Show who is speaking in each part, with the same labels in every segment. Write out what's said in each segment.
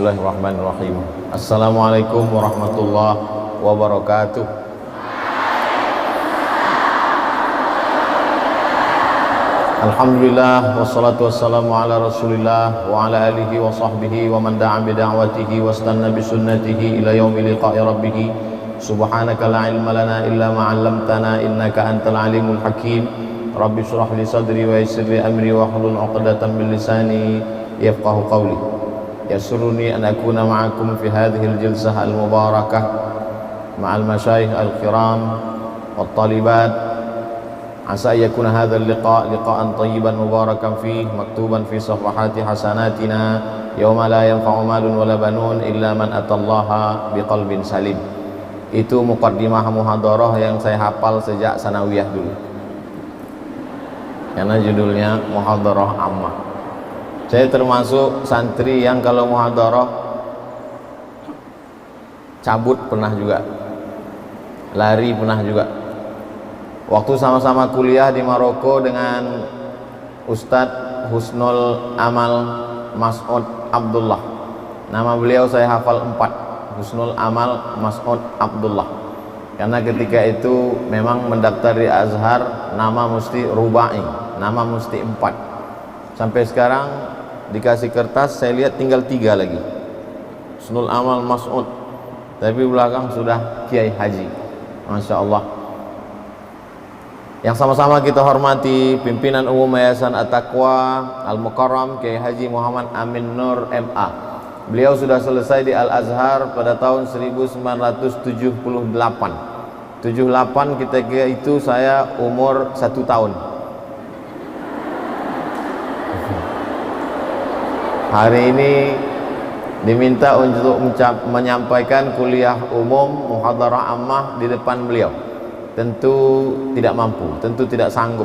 Speaker 1: Bismillahirrahmanirrahim. Assalamualaikum warahmatullahi wabarakatuh. Alhamdulillah wassalatu wassalamu ala Rasulillah wa ala alihi wa sahbihi wa man da'a bi da'watihi wastanna bi sunnatihi ila yaumil liqa'i rabbih. Subhanaka la ilma lana illa ma 'allamtana innaka antal alimul hakim. Rabbi shrah li sadri wa yassir li amri wa hlul 'uqdatam min lisani yafqahu qawli. Yasuruni an akuna ma'akum fi hadhihi al-jilsah al-mubarakah ma'al masyayikh al-kiram wat talibat. Asa yakuna hadha al-liqa' liqa'an tayyiban mubarakan fihi maktuban fi safahati hasanatina yawma la yanfa'u malun wala banun illa man atallaha biqalbin salim. Itu muqaddimah muhadarah yang saya hafal sejak sanawiyah dulu, karena judulnya muhadarah ammah. Saya termasuk santri yang kalau muhadarah cabut pernah juga, lari pernah juga. Waktu sama-sama kuliah di Maroko dengan Ustadz Husnul Amal Mas'ud Abdullah. Nama beliau saya hafal 4, Husnul Amal Mas'ud Abdullah. Karena ketika itu memang mendaftar di Azhar nama mesti rubai, nama mesti 4. Sampai sekarang dikasih kertas saya lihat tinggal 3 lagi, Husnul Amal Mas'ud, tapi belakang sudah Kiai Haji. Masya Allah. Yang sama-sama kita hormati pimpinan umum Yayasan At-Taqwa Al-Mukarram Kiai Haji Muhammad Amin Nur MA. Beliau sudah selesai di Al-Azhar pada tahun 1978. 78 ketika itu saya umur 1 tahun. Hari ini diminta untuk menyampaikan kuliah umum muhadarah ammah di depan beliau. Tentu tidak mampu, tentu tidak sanggup.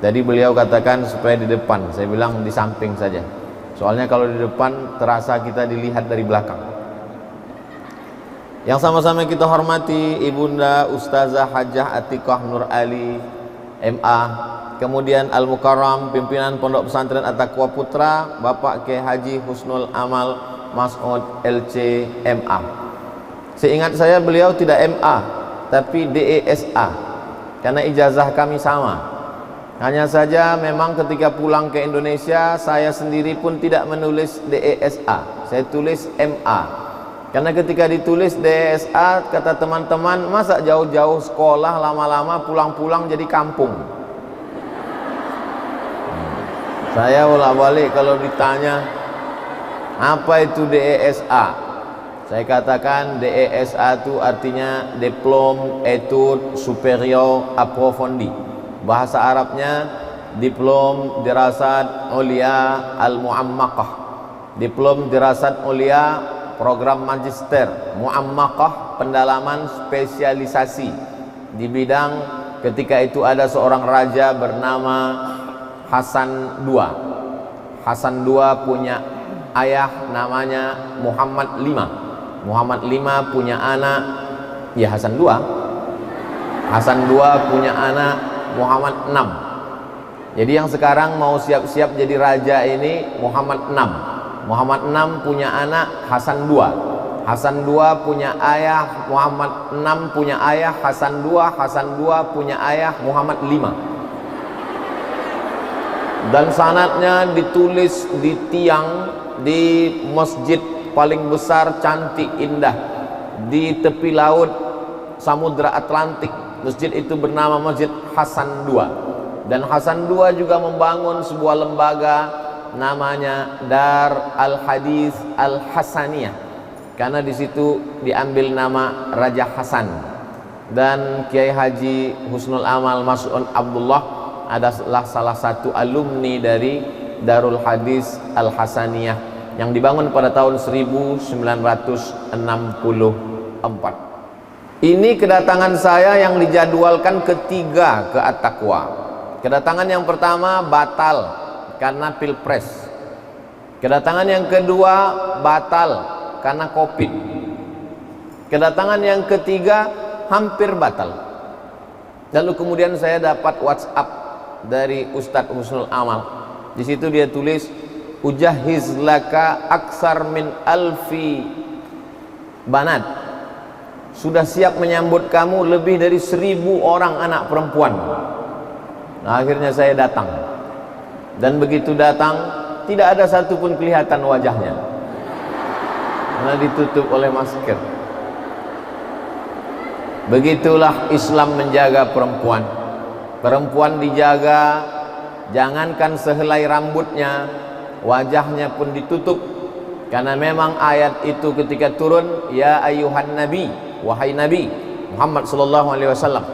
Speaker 1: Jadi beliau katakan supaya di depan, saya bilang di samping saja. Soalnya kalau di depan terasa kita dilihat dari belakang. Yang sama-sama kita hormati Ibunda Ustazah Hajjah Atiqah Nur Ali MA. Kemudian Al-Mukarram pimpinan Pondok Pesantren At-Taqwa Putra Bapak Kiai Haji Husnul Amal Mas'ud LC MA. Seingat saya beliau tidak MA tapi DESA, karena ijazah kami sama. Hanya saja memang ketika pulang ke Indonesia saya sendiri pun tidak menulis DESA, saya tulis MA. Karena ketika ditulis DESA kata teman-teman, masa jauh-jauh sekolah lama-lama pulang-pulang jadi kampung. Saya bolak-balik kalau ditanya apa itu DESA, saya katakan DESA itu artinya Diplom Etude Superior Approfondi. Bahasa Arabnya Diplom Dirasat Ulia Al-Mu'ammakah, Diplom Dirasat Ulia program magister, Mu'ammakah pendalaman spesialisasi di bidang. Ketika itu ada seorang raja bernama Hasan II. Hasan II punya ayah namanya Muhammad V. Muhammad V punya anak, ya Hasan II. Hasan II punya anak Muhammad VI. Jadi yang sekarang mau siap-siap jadi raja ini Muhammad VI. Muhammad VI punya anak Hasan II. Hasan II punya ayah, Muhammad VI punya ayah Hasan II. Hasan II punya ayah Muhammad V. Dan sanadnya ditulis di tiang di masjid paling besar, cantik, indah di tepi laut Samudra Atlantik. Masjid itu bernama Masjid Hasan II. Dan Hasan II juga membangun sebuah lembaga namanya Dar Al-Hadis Al-Hasaniyah, karena di situ diambil nama Raja Hasan. Dan Kiai Haji Husnul Amal Mas'ud Abdullah adalah salah satu alumni dari Darul Hadis Al-Hasaniyah yang dibangun pada tahun 1964. Ini kedatangan saya yang dijadwalkan ketiga ke At-Taqwa. Kedatangan yang pertama batal karena pilpres. Kedatangan yang kedua batal karena Covid. Kedatangan yang ketiga hampir batal. Lalu kemudian saya dapat WhatsApp dari Ustadz Husnul Amal. Di situ dia tulis, ujahiz laka aksar min alfi banat, sudah siap menyambut kamu lebih dari 1000 orang anak perempuan. Nah, akhirnya saya datang, dan begitu datang tidak ada satupun kelihatan wajahnya karena ditutup oleh masker. Begitulah Islam menjaga perempuan. Perempuan dijaga, jangankan sehelai rambutnya, wajahnya pun ditutup. Karena memang ayat itu ketika turun, ya ayyuhan nabi, wahai nabi Muhammad sallallahu alaihi wasallam.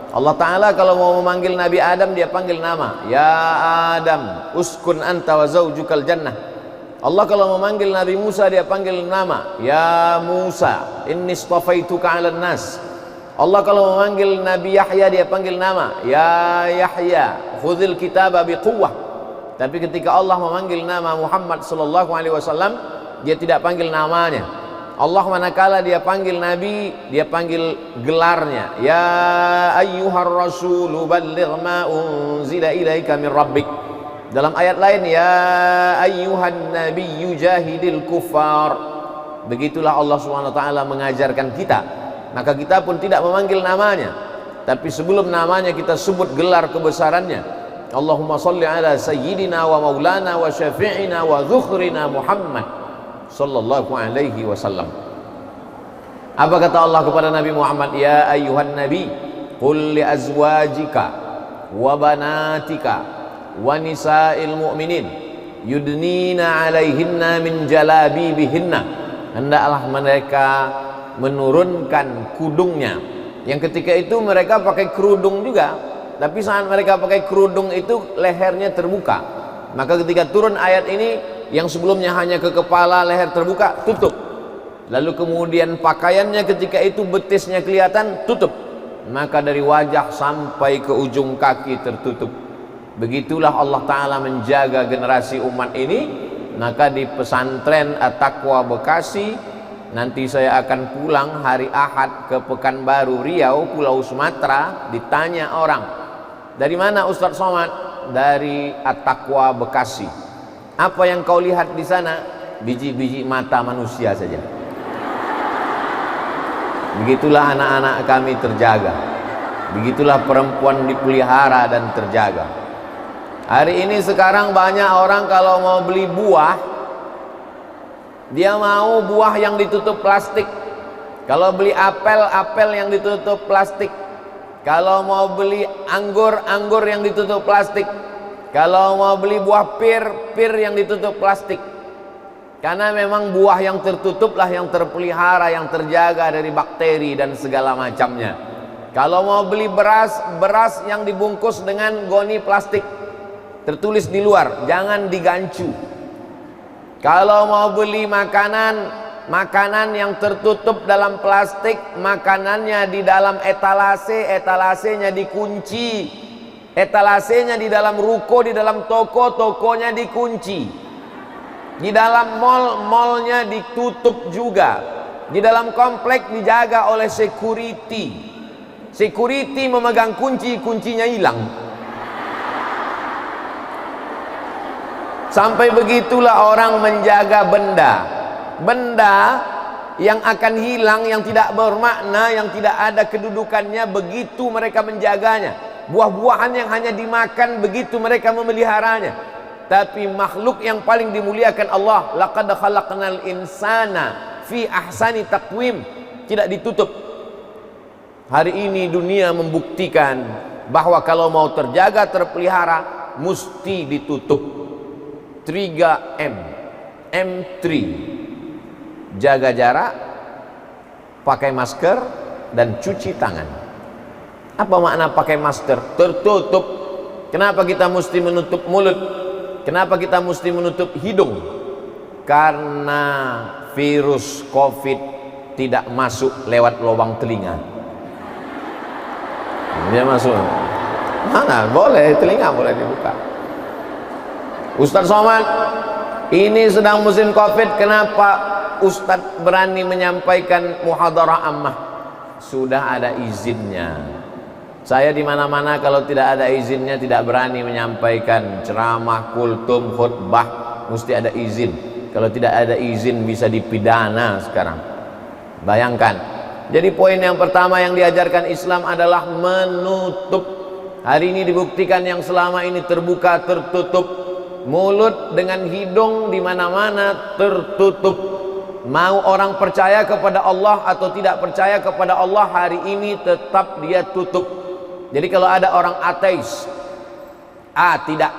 Speaker 1: Allah Ta'ala kalau mau memanggil Nabi Adam, dia panggil nama, ya Adam uskun anta wa zaujukal jannah. Allah kalau memanggil Nabi Musa, dia panggil nama, ya Musa inni istafaituka 'alan nas. Allah kalau memanggil Nabi Yahya, dia panggil nama, ya Yahya khudhil kitaba biquwwah. Tapi ketika Allah memanggil nama Muhammad sallallahu alaihi wasallam, dia tidak panggil namanya. Allah manakala dia panggil Nabi, dia panggil gelarnya, ya ayyuhar rasulu balligh ma unzila ilaika min rabbik. Dalam ayat lain, ya ayyuhan nabiyyu jahidil kuffar. Begitulah Allah Subhanahu wa taala mengajarkan kita. Maka kita pun tidak memanggil namanya, tapi sebelum namanya kita sebut gelar kebesarannya. Allahumma salli ala sayyidina wa maulana wa syafi'ina wa dhukhrina Muhammad sallallahu alaihi wasallam. Apa kata Allah kepada Nabi Muhammad? Ya ayyuhan nabi qul li azwajika wa banatika wa nisa'il mu'minin yudnina alaihinna min jalabibihinna. Hendaklah mereka menurunkan kudungnya. Yang ketika itu mereka pakai kerudung juga, tapi saat mereka pakai kerudung itu lehernya terbuka. Maka ketika turun ayat ini, yang sebelumnya hanya ke kepala, leher terbuka, tutup. Lalu kemudian pakaiannya ketika itu betisnya kelihatan, tutup. Maka dari wajah sampai ke ujung kaki tertutup. Begitulah Allah Ta'ala menjaga generasi umat ini. Maka di pesantren At-Taqwa Bekasi, nanti saya akan pulang hari Ahad ke Pekanbaru Riau, Pulau Sumatera. Ditanya orang, dari mana Ustadz Somad? Dari At-Taqwa Bekasi. Apa yang kau lihat di sana? Biji-biji mata manusia saja. Begitulah anak-anak kami terjaga. Begitulah perempuan dipelihara dan terjaga. Hari ini sekarang banyak orang kalau mau beli buah, dia mau buah yang ditutup plastik. Kalau beli apel, apel yang ditutup plastik. Kalau mau beli anggur, anggur yang ditutup plastik. Kalau mau beli buah pir, pir yang ditutup plastik. Karena memang buah yang tertutup lah yang terpelihara, yang terjaga dari bakteri dan segala macamnya. Kalau mau beli beras, beras yang dibungkus dengan goni plastik. Tertulis di luar, jangan digancu. Kalau mau beli makanan, makanan yang tertutup dalam plastik, makanannya di dalam etalase, etalasenya dikunci. Etalasenya di dalam ruko, di dalam toko, tokonya dikunci. Di dalam mall, mallnya ditutup juga. Di dalam komplek dijaga oleh security. Security memegang kunci, kuncinya hilang. Sampai begitulah orang menjaga benda. Benda yang akan hilang, yang tidak bermakna, yang tidak ada kedudukannya, begitu mereka menjaganya. Buah-buahan yang hanya dimakan, begitu mereka memeliharanya. Tapi makhluk yang paling dimuliakan Allah, laqad khalaqnal insana fi ahsani taqwim, tidak ditutup. Hari ini dunia membuktikan bahwa kalau mau terjaga, terpelihara, mesti ditutup. 3M, M3, jaga jarak, pakai masker, dan cuci tangan. Apa makna pakai masker? Tertutup. Kenapa kita mesti menutup mulut? Kenapa kita mesti menutup hidung? Karena virus COVID tidak masuk lewat lubang telinga. Dia masuk. Mana? Boleh, telinga boleh dibuka. Ustadz Somad, ini sedang musim COVID, kenapa Ustadz berani menyampaikan muhadarah ammah? Sudah ada izinnya. Saya di mana-mana kalau tidak ada izinnya tidak berani menyampaikan ceramah, kultum, khutbah. mesti ada izin. Kalau tidak ada izin bisa dipidana sekarang. Bayangkan. Jadi poin yang pertama yang diajarkan Islam adalah menutup. Hari ini dibuktikan yang selama ini terbuka tertutup. Mulut dengan hidung di mana-mana tertutup. Mau orang percaya kepada Allah atau tidak percaya kepada Allah, hari ini tetap dia tutup. Jadi kalau ada orang ateis, A tidak,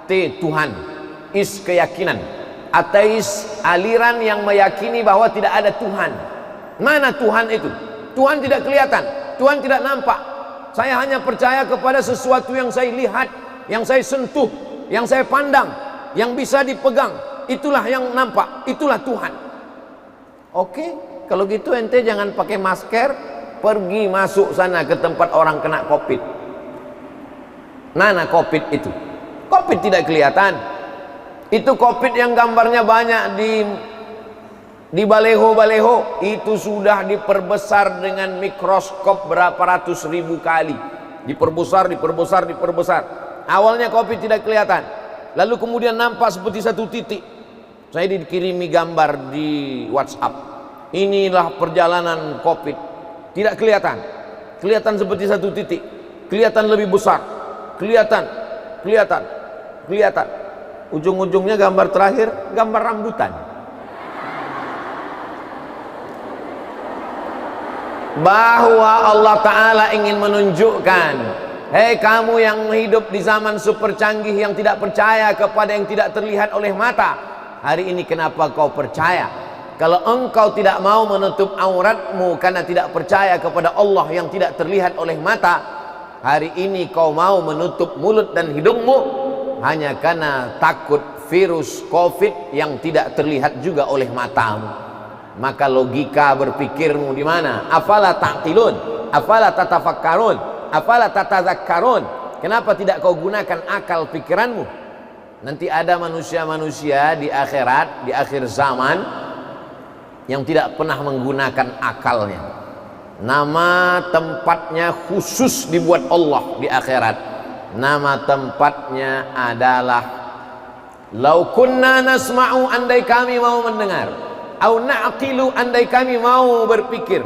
Speaker 1: T Tuhan, is keyakinan. Ateis aliran yang meyakini bahwa tidak ada Tuhan. Mana Tuhan itu? Tuhan tidak kelihatan, Tuhan tidak nampak. Saya hanya percaya kepada sesuatu yang saya lihat, yang saya sentuh, yang saya pandang, yang bisa dipegang. Itulah yang nampak, itulah Tuhan. Oke, kalau gitu ente jangan pakai masker, pergi masuk sana ke tempat orang kena COVID. Mana COVID itu? COVID tidak kelihatan. Itu COVID yang gambarnya banyak di baleho-baleho, itu sudah diperbesar dengan mikroskop berapa ratus ribu kali. Diperbesar. Awalnya COVID tidak kelihatan, lalu kemudian nampak seperti satu titik. Saya dikirimi gambar di WhatsApp. Inilah perjalanan COVID. Tidak kelihatan. Kelihatan seperti satu titik. Kelihatan lebih besar. Kelihatan. Ujung-ujungnya gambar terakhir, gambar rambutan. Bahwa Allah Ta'ala ingin menunjukkan, hei kamu yang hidup di zaman super canggih, yang tidak percaya kepada yang tidak terlihat oleh mata, hari ini kenapa kau percaya? Kalau engkau tidak mau menutup auratmu karena tidak percaya kepada Allah yang tidak terlihat oleh mata, hari ini kau mau menutup mulut dan hidungmu hanya karena takut virus COVID yang tidak terlihat juga oleh matamu. Maka logika berpikirmu di mana? Afala ta'qilun, afala tatafakkarun, afala tatazakkarun. Kenapa tidak kau gunakan akal pikiranmu? Nanti ada manusia-manusia di akhirat, di akhir zaman, yang tidak pernah menggunakan akalnya. Nama tempatnya khusus dibuat Allah di akhirat. Nama tempatnya adalah lau kunna nasma'u, andai kami mau mendengar, au na'qilu, andai kami mau berpikir,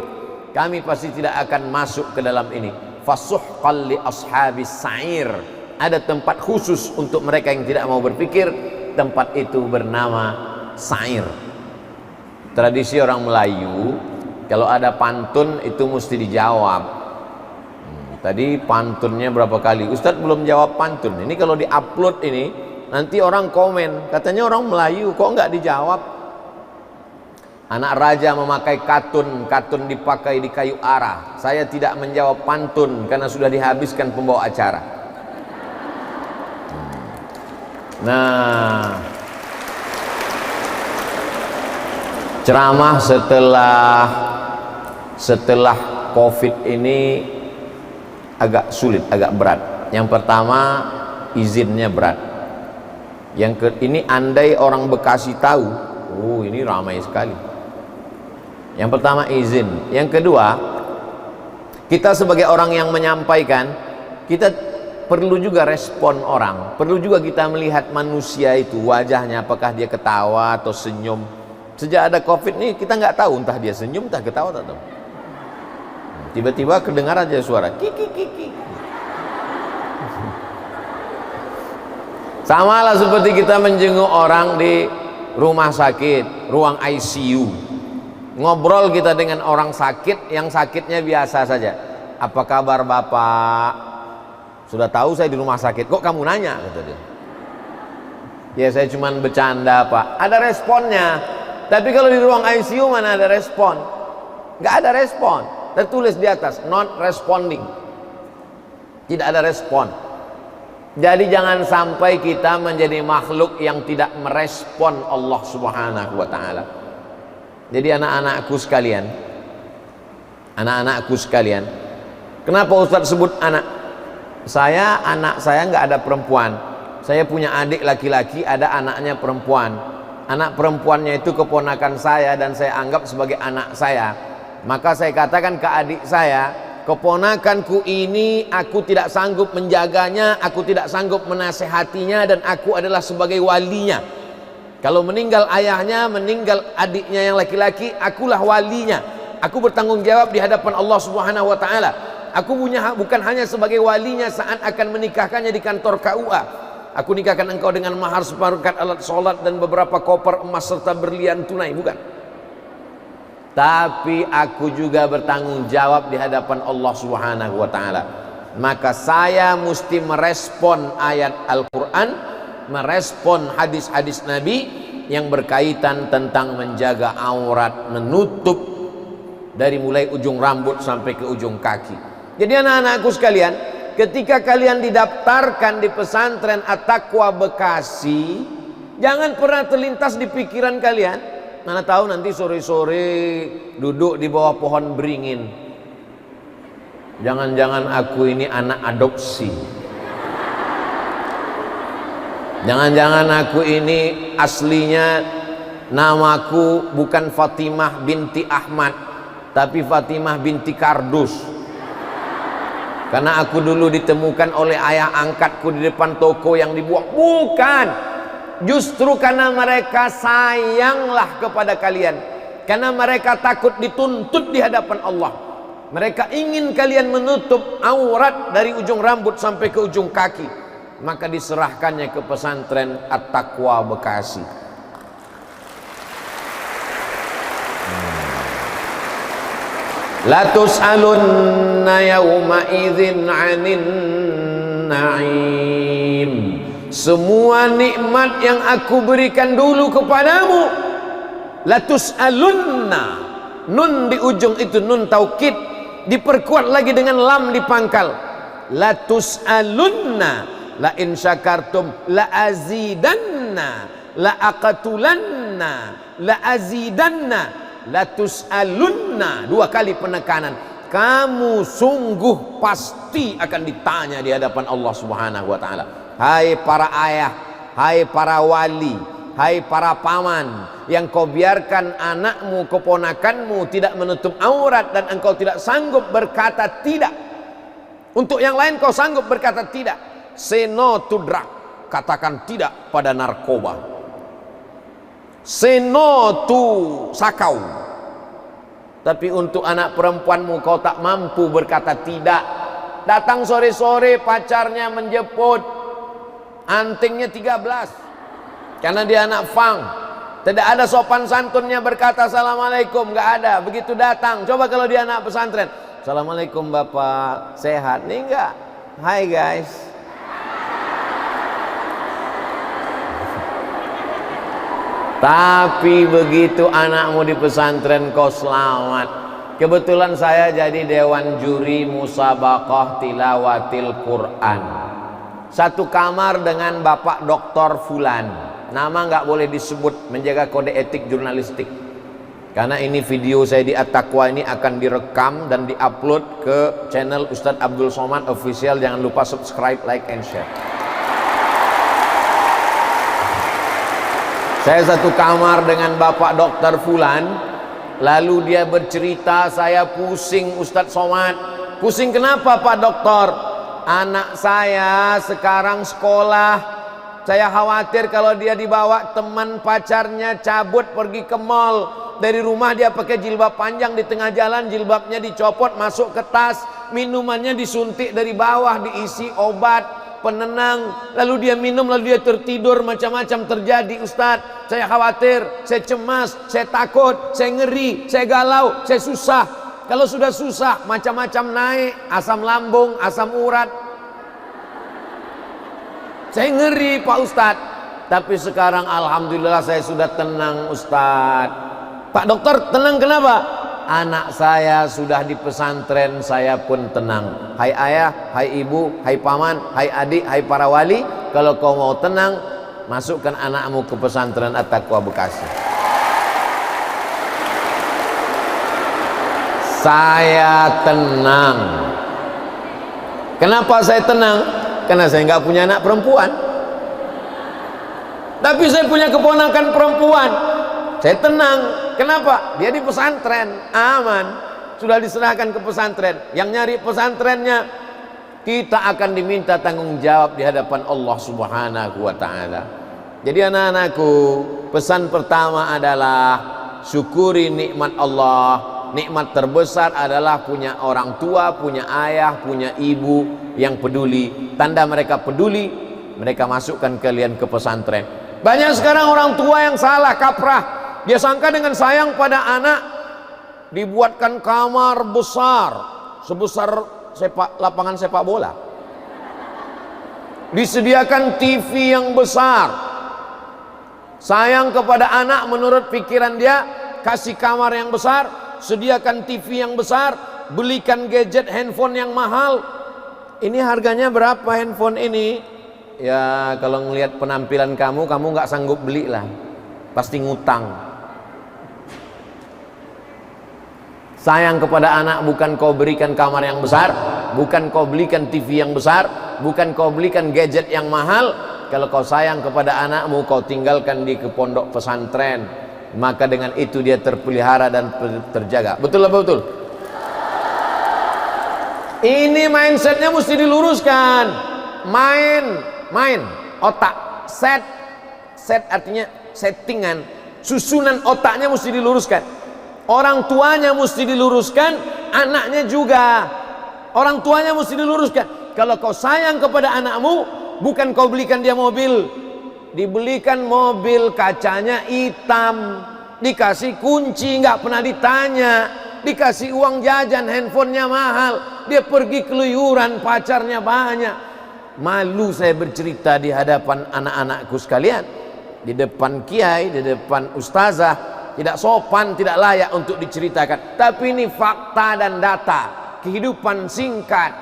Speaker 1: kami pasti tidak akan masuk ke dalam ini. Fasuhqan li ashabis sa'ir. Ada tempat khusus untuk mereka yang tidak mau berpikir. Tempat itu bernama sa'ir. Tradisi orang Melayu, kalau ada pantun itu mesti dijawab. Tadi pantunnya berapa kali? Ustadz belum jawab pantun. Ini kalau diupload ini, nanti orang komen, katanya orang Melayu kok nggak dijawab. Anak raja memakai katun, katun dipakai di kayu arah. Saya tidak menjawab pantun karena sudah dihabiskan pembawa acara. Nah, ceramah setelah COVID ini agak sulit, agak berat. Yang pertama, izinnya berat. Ini andai orang Bekasi tahu, oh ini ramai sekali. Yang pertama izin. Yang kedua, kita sebagai orang yang menyampaikan, kita perlu juga respon orang. Perlu juga kita melihat manusia itu, wajahnya, apakah dia ketawa atau senyum. Sejak ada COVID nih kita nggak tahu entah dia senyum, entah ketawa atau tiba-tiba kedengar aja suara kiki kiki. Sama lah seperti kita menjenguk orang di rumah sakit, ruang ICU. Ngobrol kita dengan orang sakit yang sakitnya biasa saja. Apa kabar Bapak? Sudah tahu saya di rumah sakit, kok kamu nanya? Kata dia. Ya saya cuman bercanda Pak. Ada responnya. Tapi kalau di ruang ICU mana ada respon? Nggak ada respon. Tertulis di atas not responding. Tidak ada respon. Jadi jangan sampai kita menjadi makhluk yang tidak merespon Allah Subhanahu wa Ta'ala. Jadi anak-anakku sekalian, kenapa Ustadz sebut anak? Anak saya nggak ada perempuan. Saya punya adik laki-laki, ada anaknya perempuan. Anak perempuannya itu keponakan saya dan saya anggap sebagai anak saya. Maka saya katakan ke adik saya, keponakanku ini aku tidak sanggup menjaganya, aku tidak sanggup menasehatinya, dan aku adalah sebagai walinya. Kalau meninggal ayahnya, meninggal adiknya yang laki-laki, akulah walinya. Aku bertanggung jawab di hadapan Allah Subhanahu wa taala. Aku punya bukan hanya sebagai walinya saat akan menikahkannya di kantor KUA. Aku nikahkan engkau dengan mahar seperangkat alat sholat dan beberapa koper emas serta berlian tunai, bukan. Tapi aku juga bertanggung jawab di hadapan Allah Subhanahu wa taala. Maka saya mesti merespon ayat Al-Quran, merespon hadis-hadis Nabi yang berkaitan tentang menjaga aurat, menutup dari mulai ujung rambut sampai ke ujung kaki. Jadi anak-anakku sekalian, ketika kalian didaftarkan di pesantren At-Taqwa Bekasi, jangan pernah terlintas di pikiran kalian, mana tahu nanti sore-sore duduk di bawah pohon beringin, jangan-jangan aku ini anak adopsi, jangan-jangan aku ini aslinya namaku bukan Fatimah binti Ahmad, tapi Fatimah binti Kardus. Karena aku dulu ditemukan oleh ayah angkatku di depan toko yang dibuang. Bukan, justru karena mereka sayanglah kepada kalian, karena mereka takut dituntut di hadapan Allah. Mereka ingin kalian menutup aurat dari ujung rambut sampai ke ujung kaki. Maka diserahkannya ke pesantren At-Taqwa Bekasi. La tus'alunna yawma idzin 'anin na'im. Semua nikmat yang aku berikan dulu kepadamu, la tus'alunna, nun di ujung itu nun taukid, diperkuat lagi dengan lam di pangkal. La tus'alunna, la in syakartum la azidanna, la aqtulanna, la azidanna. La tus'alunna, dua kali penekanan. Kamu sungguh pasti akan ditanya di hadapan Allah Subhanahu wa taala. Hai para ayah, hai para wali, hai para paman yang kau biarkan anakmu, keponakanmu tidak menutup aurat dan engkau tidak sanggup berkata tidak. Untuk yang lain kau sanggup berkata tidak. Say no to drug, katakan tidak pada narkoba. Say no to sakau. Tapi untuk anak perempuanmu kau tak mampu berkata tidak. Datang sore-sore pacarnya menjemput, antingnya 13 karena dia anak fang. Tidak ada sopan santunnya berkata assalamualaikum, nggak ada. Begitu datang, coba kalau dia anak pesantren, assalamualaikum bapak, sehat nih enggak? Hai guys. Tapi begitu anakmu di pesantren kau selamat. Kebetulan saya jadi dewan juri musabaqah tilawatil Quran. Satu kamar dengan Bapak Dr. Fulan. Nama nggak boleh disebut, menjaga kode etik jurnalistik. Karena ini video saya di At-Taqwa ini akan direkam dan diupload ke channel Ustadz Abdul Somad Official. Jangan lupa subscribe, like, and share. Saya satu kamar dengan Bapak Dokter Fulan. Lalu dia bercerita, saya pusing Ustadz Somad. Pusing kenapa Pak Dokter? Anak saya sekarang sekolah. Saya khawatir kalau dia dibawa teman pacarnya cabut pergi ke mall. Dari rumah dia pakai jilbab panjang, di tengah jalan jilbabnya dicopot masuk ke tas. Minumannya disuntik dari bawah, diisi obat penenang, lalu dia minum, lalu dia tertidur, macam-macam terjadi Ustadz. Saya khawatir, saya cemas, saya takut, saya ngeri, saya galau, saya susah. Kalau sudah susah, macam-macam naik, asam lambung, asam urat. Saya ngeri Pak Ustadz. Tapi sekarang alhamdulillah saya sudah tenang Ustadz. Pak Dokter tenang kenapa? Anak saya sudah di pesantren, saya pun tenang. Hai ayah, hai ibu, hai paman, hai adik, hai para wali, kalau kau mau tenang, masukkan anakmu ke pesantren At-Taqwa Bekasi. Saya tenang. Kenapa saya tenang? Karena saya nggak punya anak perempuan. Tapi saya punya keponakan perempuan. Saya tenang. Kenapa? Dia di pesantren, aman. Sudah diserahkan ke pesantren. Yang nyari pesantrennya, kita akan diminta tanggung jawab di hadapan Allah Subhanahu wa ta'ala. Jadi anak-anakku, pesan pertama adalah syukuri nikmat Allah. Nikmat terbesar adalah punya orang tua, punya ayah, punya ibu yang peduli. Tanda mereka peduli, mereka masukkan kalian ke pesantren. Banyak sekarang orang tua yang salah kaprah. Dia sangka dengan sayang pada anak dibuatkan kamar besar sebesar lapangan sepak bola, disediakan TV yang besar. Sayang kepada anak, menurut pikiran dia, kasih kamar yang besar, sediakan TV yang besar, belikan gadget handphone yang mahal. Ini harganya berapa handphone ini? Ya kalau ngelihat penampilan kamu nggak sanggup beli lah, pasti ngutang. Sayang kepada anak, bukan kau berikan kamar yang besar, bukan kau belikan TV yang besar, bukan kau belikan gadget yang mahal. Kalau kau sayang kepada anakmu, kau tinggalkan di pondok pesantren, maka dengan itu dia terpelihara dan terjaga. Betul apa betul? Ini mindsetnya mesti diluruskan. Main otak. Set artinya settingan, susunan otaknya mesti diluruskan. Orang tuanya mesti diluruskan, anaknya juga. Orang tuanya mesti diluruskan. Kalau kau sayang kepada anakmu, bukan kau belikan dia mobil, dibelikan mobil kacanya hitam, dikasih kunci nggak pernah ditanya, dikasih uang jajan, handphonenya mahal, dia pergi keluyuran, pacarnya banyak. Malu saya bercerita di hadapan anak-anakku sekalian, di depan kiai, di depan ustazah. Tidak sopan, tidak layak untuk diceritakan. Tapi ini fakta dan data. Kehidupan singkat.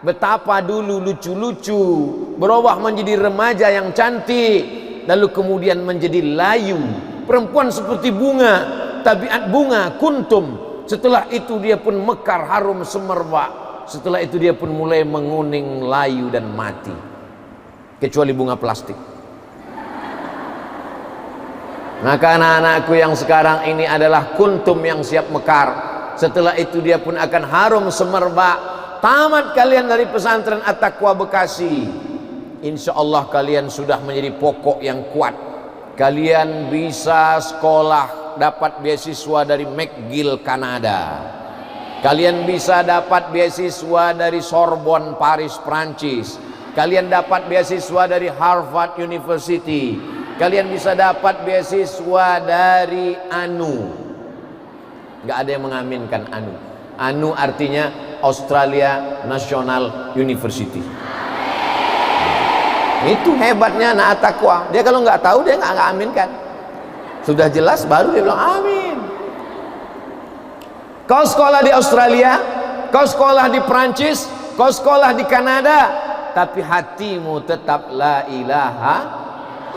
Speaker 1: Betapa dulu lucu-lucu, berubah menjadi remaja yang cantik, lalu kemudian menjadi layu. Perempuan seperti bunga, tabiat bunga, kuntum. Setelah itu dia pun mekar, harum semerbak. Setelah itu dia pun mulai menguning, layu dan mati. Kecuali bunga plastik. Maka anak-anakku yang sekarang ini adalah kuntum yang siap mekar. Setelah itu dia pun akan harum semerbak. Tamat kalian dari pesantren At-Taqwa Bekasi, insya Allah kalian sudah menjadi pokok yang kuat. Kalian bisa sekolah, dapat beasiswa dari McGill Kanada. Kalian bisa dapat beasiswa dari Sorbonne Paris Prancis. Kalian dapat beasiswa dari Harvard University. Kalian bisa dapat beasiswa dari ANU. Gak ada yang mengaminkan ANU. ANU artinya Australia National University. Itu hebatnya anak At-Taqwa. Dia kalau nggak tahu dia nggak aminkan. Sudah jelas baru dia bilang amin. Kau sekolah di Australia, kau sekolah di Prancis, kau sekolah di Kanada, tapi hatimu tetap la ilaha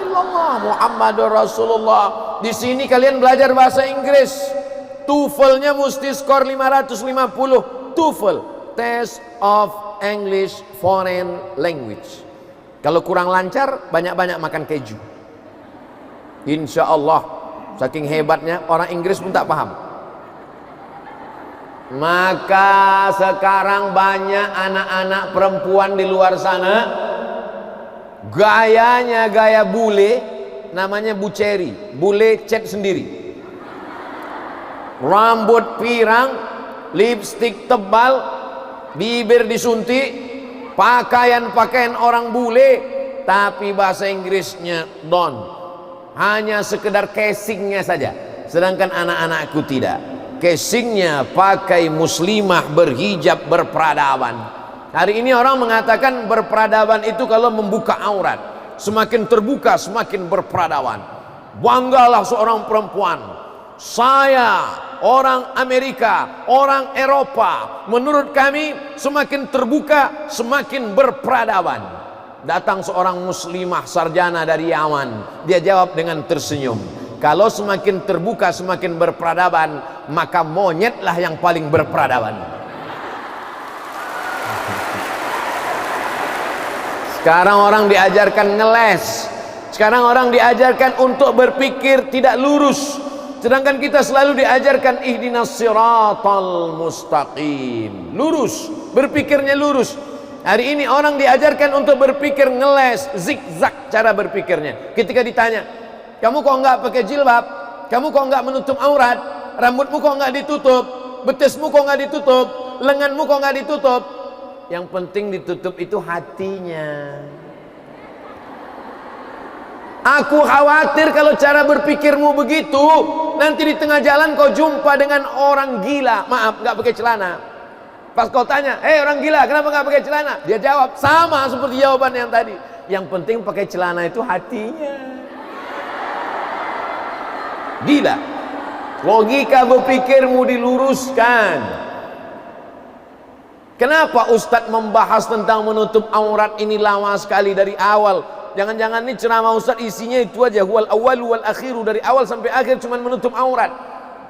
Speaker 1: illallah Muhammadur Rasulullah. Di sini kalian belajar bahasa Inggris. TOEFL-nya mesti skor 550. TOEFL, Test of English Foreign Language. Kalau kurang lancar, banyak-banyak makan keju. Insya Allah, saking hebatnya orang Inggris pun tak paham. Maka sekarang banyak anak-anak perempuan di luar sana, gayanya gaya bule, namanya buceri, bule cat sendiri. Rambut pirang, lipstik tebal, bibir disuntik, pakaian-pakaian orang bule, tapi bahasa Inggrisnya don. Hanya sekedar casingnya saja. Sedangkan anak-anakku tidak. Casingnya pakai muslimah, berhijab, berperadaban. Hari ini orang mengatakan berperadaban itu kalau membuka aurat. Semakin terbuka, semakin berperadaban. Banggalah seorang perempuan. Saya, orang Amerika, orang Eropa, menurut kami semakin terbuka, semakin berperadaban. Datang seorang muslimah sarjana dari Yaman, dia jawab dengan tersenyum, kalau semakin terbuka, semakin berperadaban, maka monyetlah yang paling berperadaban. Sekarang orang diajarkan ngeles, sekarang orang diajarkan untuk berpikir tidak lurus. Sedangkan kita selalu diajarkan ihdinas siratal mustaqim, lurus, berpikirnya lurus. Hari ini orang diajarkan untuk berpikir ngeles, zigzag cara berpikirnya. Ketika ditanya, kamu kok nggak pakai jilbab? Kamu kok nggak menutup aurat? Rambutmu kok nggak ditutup? Betismu kok nggak ditutup? Lenganmu kok nggak ditutup? Yang penting ditutup itu hatinya. Aku khawatir kalau cara berpikirmu begitu, nanti di tengah jalan kau jumpa dengan orang gila, maaf nggak pakai celana. Pas kau tanya, orang gila kenapa nggak pakai celana? Dia jawab sama seperti jawaban yang tadi. Yang penting pakai celana itu hatinya. Gila. Logika berpikirmu diluruskan. Kenapa Ustadz membahas tentang menutup aurat ini lama sekali dari awal? Jangan-jangan ini ceramah Ustaz isinya itu aja, wal awal wal akhiru, dari awal sampai akhir cuma menutup aurat.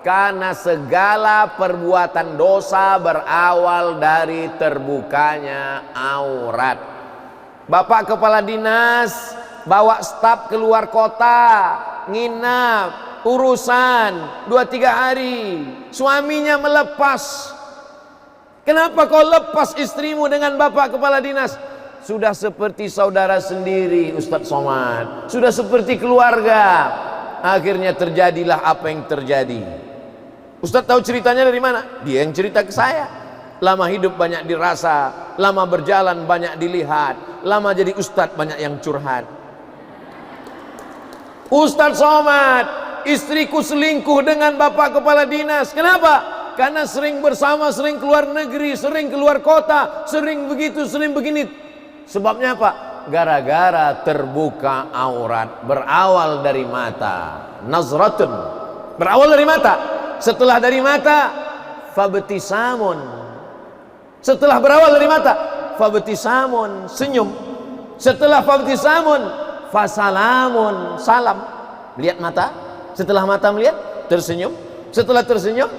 Speaker 1: Karena segala perbuatan dosa berawal dari terbukanya aurat. Bapak kepala dinas bawa staf keluar kota, nginap, urusan 2-3 hari, suaminya melepas. Kenapa kau lepas istrimu dengan bapak kepala dinas? Sudah seperti saudara sendiri Ustadz Somad, sudah seperti keluarga. Akhirnya terjadilah apa yang terjadi. Ustadz tahu ceritanya dari mana? Dia yang cerita ke saya. Lama hidup banyak dirasa, lama berjalan banyak dilihat, lama jadi Ustadz banyak yang curhat. Ustadz Somad, istriku selingkuh dengan bapak kepala dinas. Kenapa? Karena sering bersama, sering keluar negeri, sering keluar kota, sering begitu, sering begini. Sebabnya apa? Gara-gara terbuka aurat. Berawal dari mata, nazratun, berawal dari mata. Setelah dari mata, fabtisamun. Setelah berawal dari mata, fabtisamun, senyum. Setelah fabtisamun, fasalamun, salam. Lihat mata, setelah mata melihat, tersenyum. Setelah tersenyum,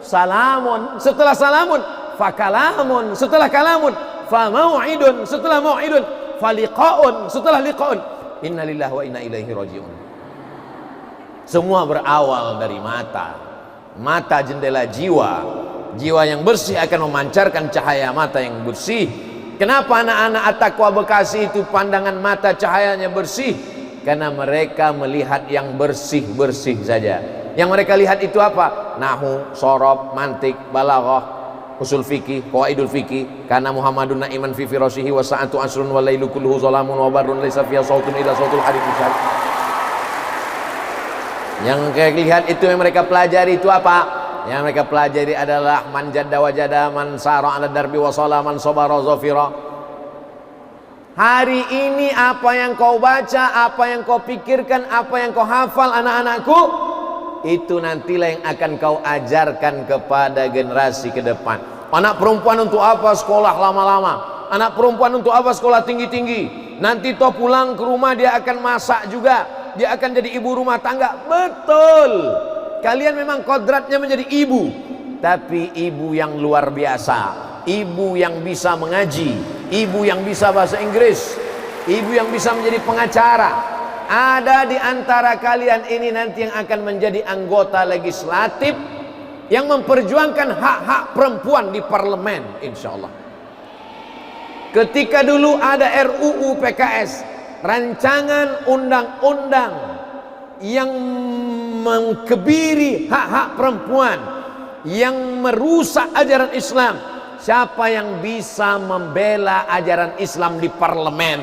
Speaker 1: salamun. Setelah salamun, fakalamun. Setelah kalamun, famau'idun. Setelah mau'idun, faliqa'un. Setelah liqa'un, innalillahi wa inna ilaihi raji'un. Semua berawal dari mata. Mata jendela jiwa. Jiwa yang bersih akan memancarkan cahaya mata yang bersih. Kenapa anak-anak at-taqwa Bekasi itu pandangan mata cahayanya bersih? Karena mereka melihat yang bersih-bersih saja. Yang mereka lihat itu apa? Nahu, sorob, mantik, balaghah, usul fikih, qawaidul fikih. Karena Muhammadun na'iman fi firashihi wa sa'atu asrun wa lailu kulluhu zalamun wa barrun laisa fiha sautun illa sautul hadid. Yang mereka lihat itu, yang mereka pelajari itu apa? Yang mereka pelajari adalah man jadda wa jada, man sara ala darbi wa sala, man sabara zafira. Hari ini apa yang kau baca, apa yang kau pikirkan, apa yang kau hafal anak-anakku, itu nantilah yang akan kau ajarkan kepada generasi ke depan. Anak perempuan untuk apa sekolah lama-lama? Anak perempuan untuk apa sekolah tinggi-tinggi? Nanti toh pulang ke rumah dia akan masak juga, dia akan jadi ibu rumah tangga. Betul, kalian memang kodratnya menjadi ibu, tapi ibu yang luar biasa, ibu yang bisa mengaji, ibu yang bisa bahasa Inggris, ibu yang bisa menjadi pengacara. Ada di antara kalian ini nanti yang akan menjadi anggota legislatif yang memperjuangkan hak-hak perempuan di parlemen, insya Allah. Ketika dulu ada RUU PKS, rancangan undang-undang yang mengkebiri hak-hak perempuan, yang merusak ajaran Islam, siapa yang bisa membela ajaran Islam di parlemen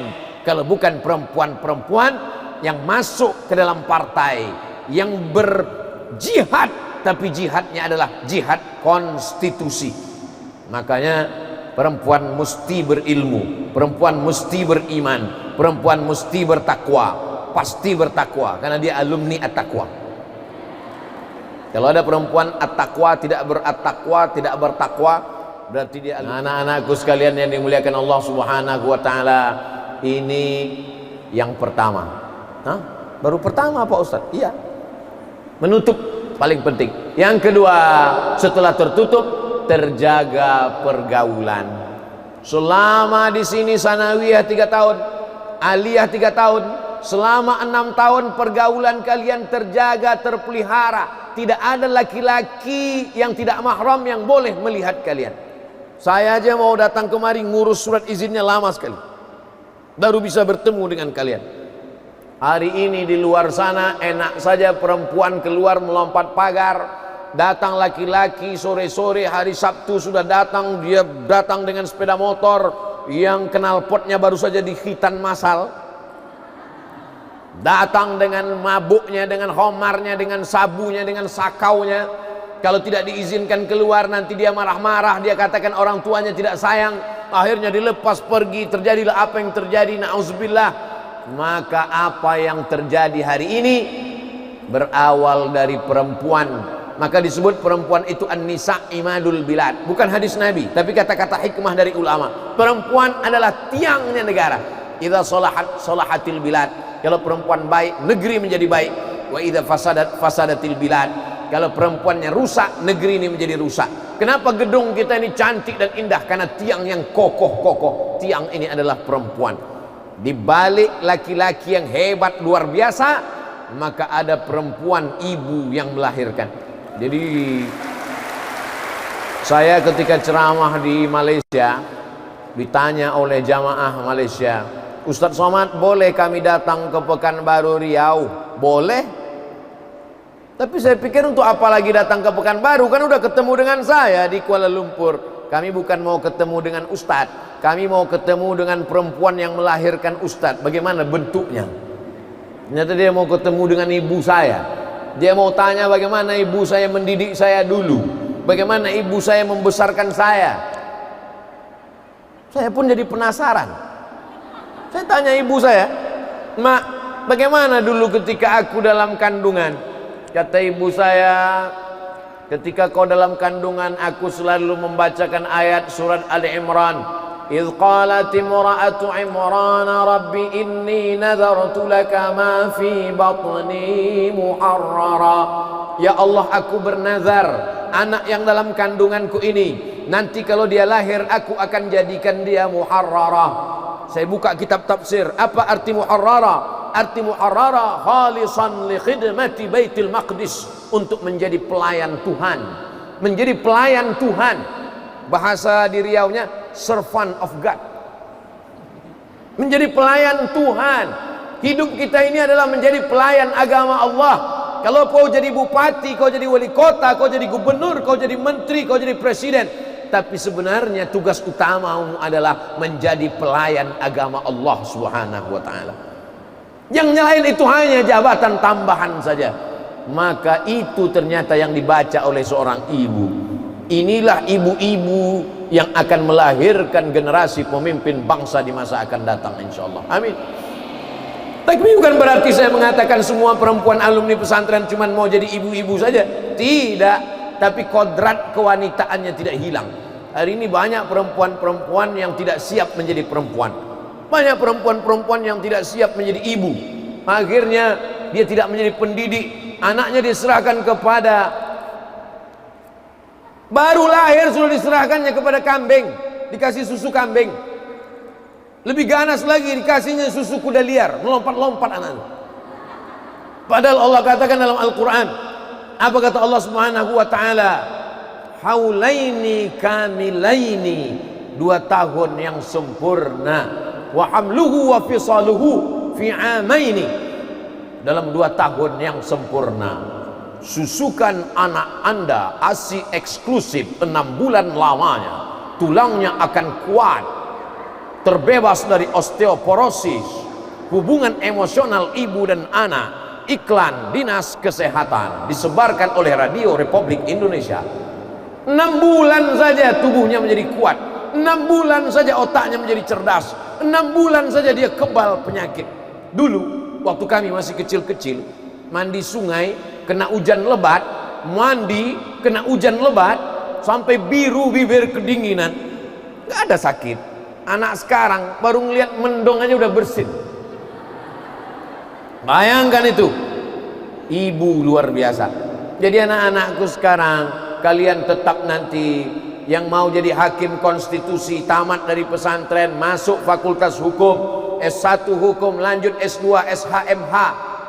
Speaker 1: kalau bukan perempuan-perempuan yang masuk ke dalam partai, yang berjihad, tapi jihadnya adalah jihad konstitusi. Makanya perempuan mesti berilmu, perempuan mesti beriman, perempuan mesti bertakwa, pasti bertakwa karena dia alumni at-taqwa. Kalau ada perempuan at-taqwa tidak berat-taqwa, tidak bertakwa, berarti dia alumni. Anak-anakku sekalian yang dimuliakan Allah Subhanahu wa taala, ini yang pertama. Hah? Baru pertama Pak Ustaz? Iya. Menutup paling penting. Yang kedua, setelah tertutup, terjaga pergaulan. Selama di sini sanawiyah 3 tahun, aliyah 3 tahun, selama 6 tahun pergaulan kalian terjaga, terpelihara. Tidak ada laki-laki yang tidak mahram yang boleh melihat kalian. Saya aja mau datang kemari ngurus surat izinnya lama sekali, baru bisa bertemu dengan kalian. Hari ini di luar sana enak saja perempuan keluar melompat pagar, datang laki-laki sore-sore hari Sabtu sudah datang, dia datang dengan sepeda motor yang knalpotnya baru saja dikhitan masal, datang dengan mabuknya, dengan homarnya, dengan sabunya, dengan sakaunya. Kalau tidak diizinkan keluar nanti dia marah-marah, dia katakan orang tuanya tidak sayang, akhirnya dilepas pergi, terjadilah apa yang terjadi, na'udzubillah. Maka apa yang terjadi hari ini berawal dari perempuan. Maka disebut perempuan itu an-nisa imadul bilad, bukan hadis Nabi, tapi kata-kata hikmah dari ulama. Perempuan adalah tiangnya negara. Idza salahatil bilad, kalau perempuan baik negeri menjadi baik. Wa idza fasadatil bilad, kalau perempuannya rusak, negeri ini menjadi rusak. Kenapa gedung kita ini cantik dan indah? Karena tiang yang kokoh-kokoh. Tiang ini adalah perempuan. Di balik laki-laki yang hebat luar biasa, maka ada perempuan, ibu yang melahirkan. Jadi saya ketika ceramah di Malaysia, ditanya oleh jamaah Malaysia, Ustadz Somad, boleh kami datang ke Pekanbaru Riau? Boleh. Tapi saya pikir untuk apa lagi datang ke Pekanbaru, kan udah ketemu dengan saya di Kuala Lumpur. Kami bukan mau ketemu dengan Ustadz, kami mau ketemu dengan perempuan yang melahirkan Ustadz. Bagaimana bentuknya? Ternyata dia mau ketemu dengan ibu saya. Dia mau tanya bagaimana ibu saya mendidik saya dulu, bagaimana ibu saya membesarkan saya. Saya pun jadi penasaran. Saya tanya ibu saya, "Mak, bagaimana dulu ketika aku dalam kandungan?" Kata ibu saya, ketika kau dalam kandungan aku selalu membacakan ayat surat Ali Imran. Idz qalat imra'atu Imran rabbi inni nadartu laka ma fi batni muharrara. Ya Allah, aku bernazar anak yang dalam kandunganku ini, nanti kalau dia lahir aku akan jadikan dia muharrara. Saya buka kitab tafsir, apa arti muharrara? Arti muharrara khalisan li khidmati Baitul Maqdis, untuk menjadi pelayan Tuhan. Menjadi pelayan Tuhan. Bahasa di Riau-nya servant of God. Menjadi pelayan Tuhan. Hidup kita ini adalah menjadi pelayan agama Allah. Kalau kau jadi bupati, kau jadi wali kota, kau jadi gubernur, kau jadi menteri, kau jadi presiden, tapi sebenarnya tugas utamamu adalah menjadi pelayan agama Allah Subhanahu wa taala. Yang lain itu hanya jabatan tambahan saja. Maka itu ternyata yang dibaca oleh seorang ibu. Inilah ibu-ibu yang akan melahirkan generasi pemimpin bangsa di masa akan datang, insyaallah. Amin. Tapi bukan berarti saya mengatakan semua perempuan alumni pesantren cuma mau jadi ibu-ibu saja. Tidak. Tapi kodrat kewanitaannya tidak hilang. Hari ini banyak perempuan-perempuan yang tidak siap menjadi perempuan. Banyak perempuan-perempuan yang tidak siap menjadi ibu. Akhirnya dia tidak menjadi pendidik. Anaknya diserahkan kepada, baru lahir sudah diserahkannya kepada kambing, dikasih susu kambing. Lebih ganas lagi dikasihnya susu kuda liar, melompat-lompat anaknya. Padahal Allah katakan dalam Al-Quran, apa kata Allah Subhanahu wa ta'ala? Haulaini kamilaini, 2 tahun yang sempurna. Wa hamluhu wa fisaluhu fi amaini, dalam 2 tahun yang sempurna. Susukan anak anda ASI eksklusif 6 bulan lamanya, tulangnya akan kuat, terbebas dari osteoporosis. Hubungan emosional ibu dan anak, iklan Dinas Kesehatan, disebarkan oleh Radio Republik Indonesia. 6 bulan saja tubuhnya menjadi kuat, 6 bulan saja otaknya menjadi cerdas, 6 bulan saja dia kebal penyakit. Dulu waktu kami masih kecil-kecil, mandi sungai kena hujan lebat, mandi kena hujan lebat sampai biru bibir, kedinginan, nggak ada sakit. Anak sekarang baru ngelihat mendong aja udah bersin. Bayangkan itu, ibu luar biasa. Jadi anak-anakku sekarang, kalian tetap nanti yang mau jadi hakim konstitusi, tamat dari pesantren, masuk fakultas hukum, S1 hukum, lanjut S2, SHMH,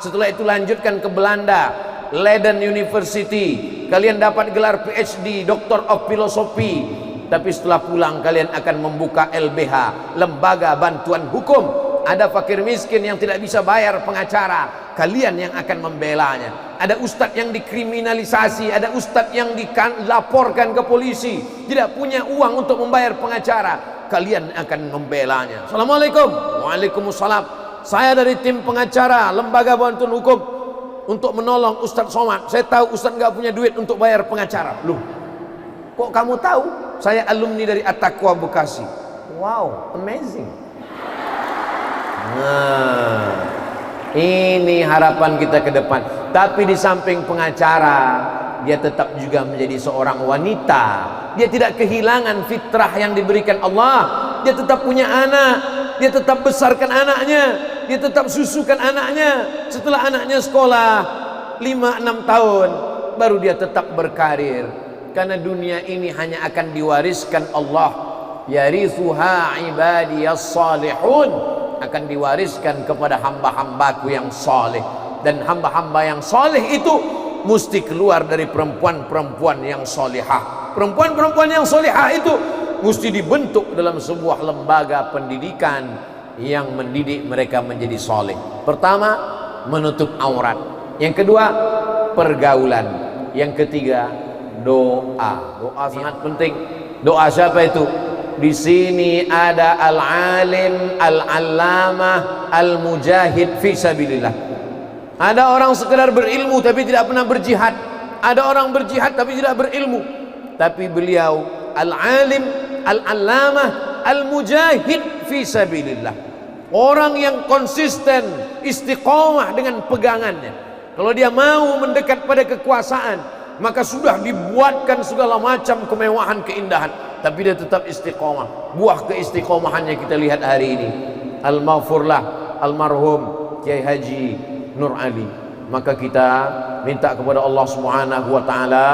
Speaker 1: setelah itu lanjutkan ke Belanda, Leiden University, kalian dapat gelar PhD, Doctor of Philosophy, tapi setelah pulang kalian akan membuka LBH, Lembaga Bantuan Hukum. Ada fakir miskin yang tidak bisa bayar pengacara, kalian yang akan membelanya. Ada ustadz yang dikriminalisasi, ada ustadz yang dilaporkan ke polisi, tidak punya uang untuk membayar pengacara, kalian akan membelanya. Assalamualaikum. Waalaikumsalam. Saya dari tim pengacara Lembaga Bantuan Hukum untuk menolong Ustadz Somad. Saya tahu Ustadz nggak punya duit untuk bayar pengacara. Loh, kok kamu tahu? Saya alumni dari At-Taqwa Bekasi. Wow, amazing. Nah, ini harapan kita ke depan. Tapi di samping pengacara, dia tetap juga menjadi seorang wanita. Dia tidak kehilangan fitrah yang diberikan Allah. Dia tetap punya anak, dia tetap besarkan anaknya, dia tetap susukan anaknya. Setelah anaknya sekolah 5-6 tahun, baru dia tetap berkarir. Karena dunia ini hanya akan diwariskan Allah. Yarithuha ibadiyas salihun, akan diwariskan kepada hamba-hambaku yang saleh. Dan hamba-hamba yang saleh itu mesti keluar dari perempuan-perempuan yang salihah. Perempuan-perempuan yang salihah itu mesti dibentuk dalam sebuah lembaga pendidikan yang mendidik mereka menjadi saleh. Pertama, menutup aurat. Yang kedua, pergaulan. Yang ketiga, doa. Doa sangat penting. Doa siapa itu? Di sini ada al-alim, al-allamah, al-mujahid fi sabilillah. Ada orang sekedar berilmu tapi tidak pernah berjihad. Ada orang berjihad tapi tidak berilmu. Tapi beliau al-alim, al-allamah, al-mujahid fi sabilillah. Orang yang konsisten, istiqomah dengan pegangannya. Kalau dia mau mendekat pada kekuasaan, maka sudah dibuatkan segala macam kemewahan, keindahan, tapi dia tetap istiqomah. Buah keistiqomahannya kita lihat hari ini. Al-maghfurlah almarhum Kiai Haji Nur Ali. Maka kita minta kepada Allah Subhanahu wa taala,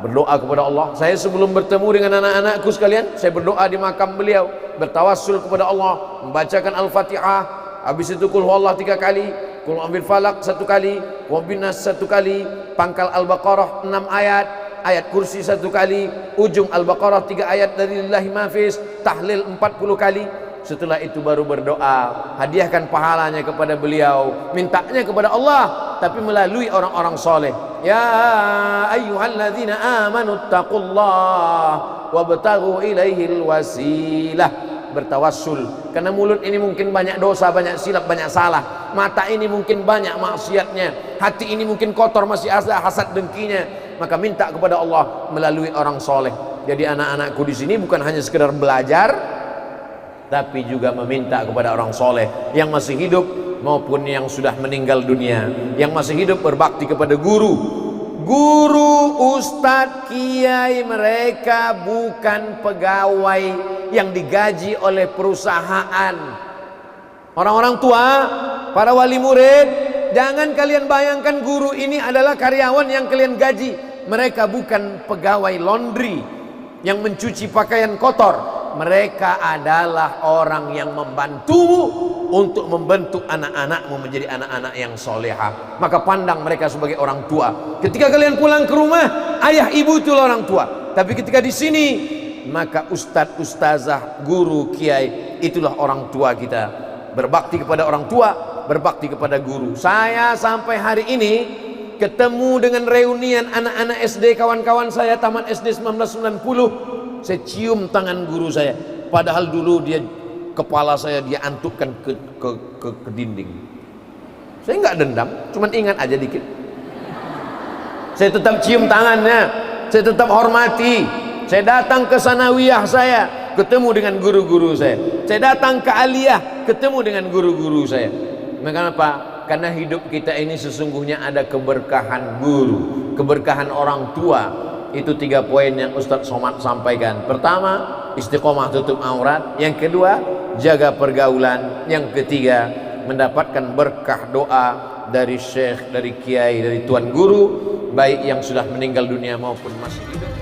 Speaker 1: berdoa kepada Allah. Saya sebelum bertemu dengan anak-anakku sekalian, saya berdoa di makam beliau, bertawassul kepada Allah, membacakan Al-Fatihah, habis itu qul huwallahu 3 kali, qul a'udzu falaq 1 kali, wa binnas 1 kali, pangkal Al-Baqarah 6 ayat, ayat kursi 1 kali, ujung Al-Baqarah 3 ayat dari lillahi mafis, tahlil 40 kali. Setelah itu baru berdoa, hadiahkan pahalanya kepada beliau, mintanya kepada Allah, tapi melalui orang-orang soleh. Ya ayyuhalladzina amanu taqullaha wabtaghu ilaihil wasilah. Bertawassul, karena mulut ini mungkin banyak dosa, banyak silap, banyak salah. Mata ini mungkin banyak maksiatnya, hati ini mungkin kotor, masih ada hasad dengkinya. Maka minta kepada Allah melalui orang soleh. Jadi anak-anakku di sini bukan hanya sekedar belajar, tapi juga meminta kepada orang soleh yang masih hidup maupun yang sudah meninggal dunia. Yang masih hidup berbakti kepada guru, ustadz, kiai. Mereka bukan pegawai yang digaji oleh perusahaan. Orang-orang tua, para wali murid, jangan kalian bayangkan guru ini adalah karyawan yang kalian gaji. Mereka bukan pegawai laundry yang mencuci pakaian kotor. Mereka adalah orang yang membantumu untuk membentuk anak-anakmu menjadi anak-anak yang solehah. Maka pandang mereka sebagai orang tua. Ketika kalian pulang ke rumah, ayah ibu itulah orang tua. Tapi ketika di sini, maka ustadz, ustazah, guru, kiai, itulah orang tua kita. Berbakti kepada orang tua, berbakti kepada guru. Saya sampai hari ini ketemu dengan reunian anak-anak SD, kawan-kawan saya taman SD 1990. Saya cium tangan guru saya, padahal dulu dia kepala saya dia antukkan ke dinding. Saya nggak dendam, cuman ingat aja dikit. Saya tetap cium tangannya, saya tetap hormati. Saya datang ke sanawiyah saya, ketemu dengan guru-guru saya. Saya datang ke aliyah, ketemu dengan guru-guru saya. Kenapa? Karena hidup kita ini sesungguhnya ada keberkahan guru, keberkahan orang tua. Itu 3 poin yang Ustadz Somad sampaikan. Pertama, istiqomah tutup aurat. Yang kedua, jaga pergaulan. Yang ketiga, mendapatkan berkah doa dari syekh, dari kiai, dari tuan guru, baik yang sudah meninggal dunia maupun masih hidup.